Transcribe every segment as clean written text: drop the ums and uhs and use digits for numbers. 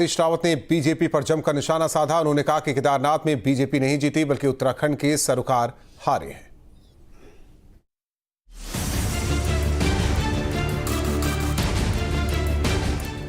हरीश रावत ने बीजेपी पर जमकर निशाना साधा। उन्होंने कहा कि केदारनाथ में बीजेपी नहीं जीती बल्कि उत्तराखंड के सरोकार हारे हैं।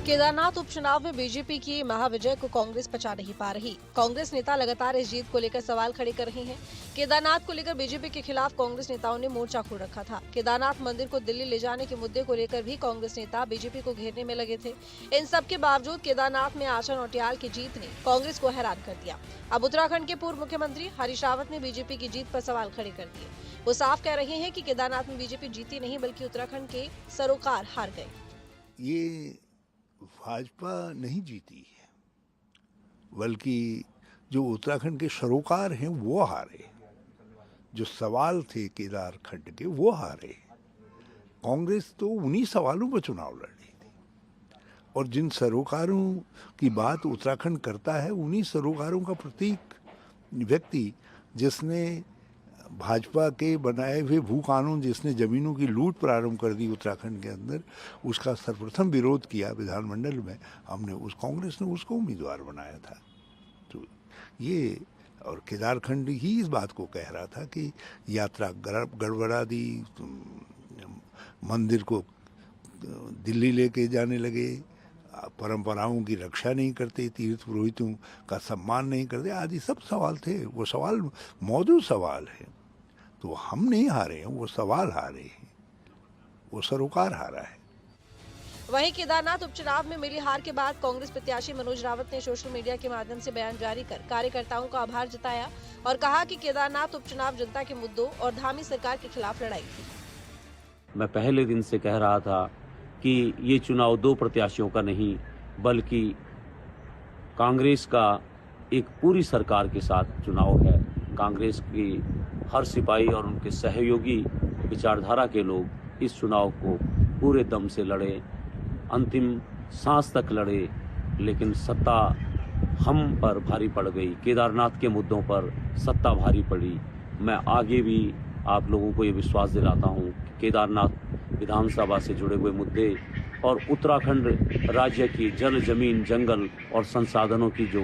केदारनाथ उपचुनाव में बीजेपी की महाविजय को कांग्रेस पचा नहीं पा रही। कांग्रेस नेता लगातार इस जीत को लेकर सवाल खड़े कर रहे हैं। केदारनाथ को लेकर बीजेपी के खिलाफ कांग्रेस नेताओं ने मोर्चा खोल रखा था। केदारनाथ मंदिर को दिल्ली ले जाने के मुद्दे को लेकर भी कांग्रेस नेता बीजेपी को घेरने में लगे थे। इन सब के बावजूद केदारनाथ में आशा नौटियाल की जीत ने कांग्रेस को हैरान कर दिया। अब उत्तराखंड के पूर्व मुख्यमंत्री हरीश रावत ने बीजेपी की जीत पर सवाल खड़े कर दिए। वो साफ कह रहे हैं कि केदारनाथ में बीजेपी जीती नहीं बल्कि उत्तराखंड के सरोकार हार गए। ये भाजपा नहीं जीती है बल्कि जो उत्तराखंड के सरोकार हैं वो हारे। जो सवाल थे केदारखंड के वो हारे। कांग्रेस तो उन्हीं सवालों पर चुनाव लड़ रही थी और जिन सरोकारों की बात उत्तराखंड करता है उन्हीं सरोकारों का प्रतीक व्यक्ति जिसने भाजपा के बनाए हुए भू कानून, जिसने जमीनों की लूट प्रारंभ कर दी उत्तराखंड के अंदर, उसका सर्वप्रथम विरोध किया विधानमंडल में। हमने कांग्रेस ने उसको उम्मीदवार बनाया था। तो ये और केदारखंड ही इस बात को कह रहा था कि यात्रा गड़बड़ा दी, मंदिर को दिल्ली लेके जाने लगे, परंपराओं की रक्षा नहीं करते, तीर्थ पुरोहितों का सम्मान नहीं करते, आदि सब सवाल थे। वो सवाल मौजूद सवाल है। तो हम नहीं हारे हैं, वो सवाल हारे हैं, वो सरोकार हारा है। वहीं केदारनाथ उपचुनाव में मिली हार के बाद कांग्रेस प्रत्याशी मनोज रावत ने सोशल मीडिया के माध्यम से बयान जारी कर कार्यकर्ताओं का आभार जताया और कहा कि केदारनाथ उपचुनाव जनता के मुद्दों और धामी सरकार के खिलाफ लड़ाई थी। मैं पहले दिन से कह रहा था कि ये चुनाव दो प्रत्याशियों का नहीं बल्कि कांग्रेस का एक पूरी सरकार के साथ चुनाव है। कांग्रेस की हर सिपाही और उनके सहयोगी विचारधारा के लोग इस चुनाव को पूरे दम से लड़े, अंतिम सांस तक लड़े, लेकिन सत्ता हम पर भारी पड़ गई। केदारनाथ के मुद्दों पर सत्ता भारी पड़ी। मैं आगे भी आप लोगों को ये विश्वास दिलाता हूँ कि केदारनाथ विधानसभा से जुड़े हुए मुद्दे और उत्तराखंड राज्य की जल, जमीन, जंगल और संसाधनों की जो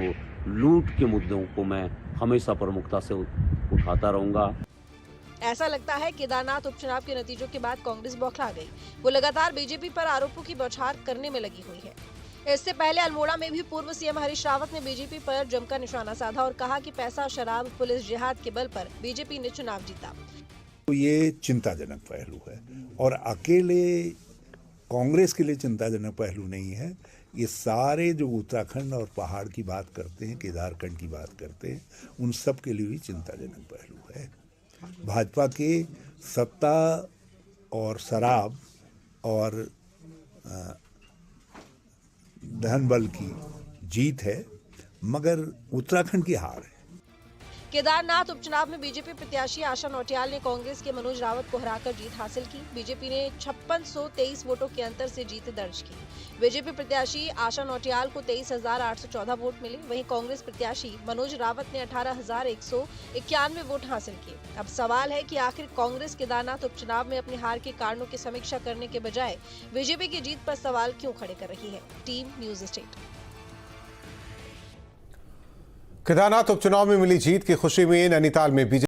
लूट के मुद्दों को मैं हमेशा प्रमुखता से उठाता रहूंगा। ऐसा लगता है केदारनाथ उपचुनाव के नतीजों के बाद कांग्रेस बौखला गई। वो लगातार बीजेपी पर आरोपों की बौछार करने में लगी हुई है। इससे पहले अल्मोड़ा में भी पूर्व सीएम हरीश रावत ने बीजेपी पर जमकर निशाना साधा और कहा कि पैसा, शराब, पुलिस, जिहाद के बल पर बीजेपी ने चुनाव जीता। तो ये चिंताजनक पहलू है और अकेले कांग्रेस के लिए चिंताजनक पहलू नहीं है। ये सारे जो उत्तराखंड और पहाड़ की बात करते हैं, केदारखंड की बात करते हैं, उन सब के लिए भी चिंताजनक पहलू है। भाजपा के सत्ता और शराब और धन बल की जीत है मगर उत्तराखंड की हार है। केदारनाथ उपचुनाव में बीजेपी प्रत्याशी आशा नौटियाल ने कांग्रेस के मनोज रावत को हराकर जीत हासिल की। बीजेपी ने 5623 वोटों के अंतर से जीत दर्ज की। बीजेपी प्रत्याशी आशा नौटियाल को 23,814 वोट मिले। वहीं कांग्रेस प्रत्याशी मनोज रावत ने 18,191 वोट हासिल किए। अब सवाल है कि आखिर कांग्रेस केदारनाथ उपचुनाव में अपनी हार के कारणों की समीक्षा करने के बजाय बीजेपी की जीत पर सवाल क्यों खड़े कर रही है। Team news state. केदारनाथ उपचुनाव में मिली जीत की खुशी में नैनीताल में बीजेपी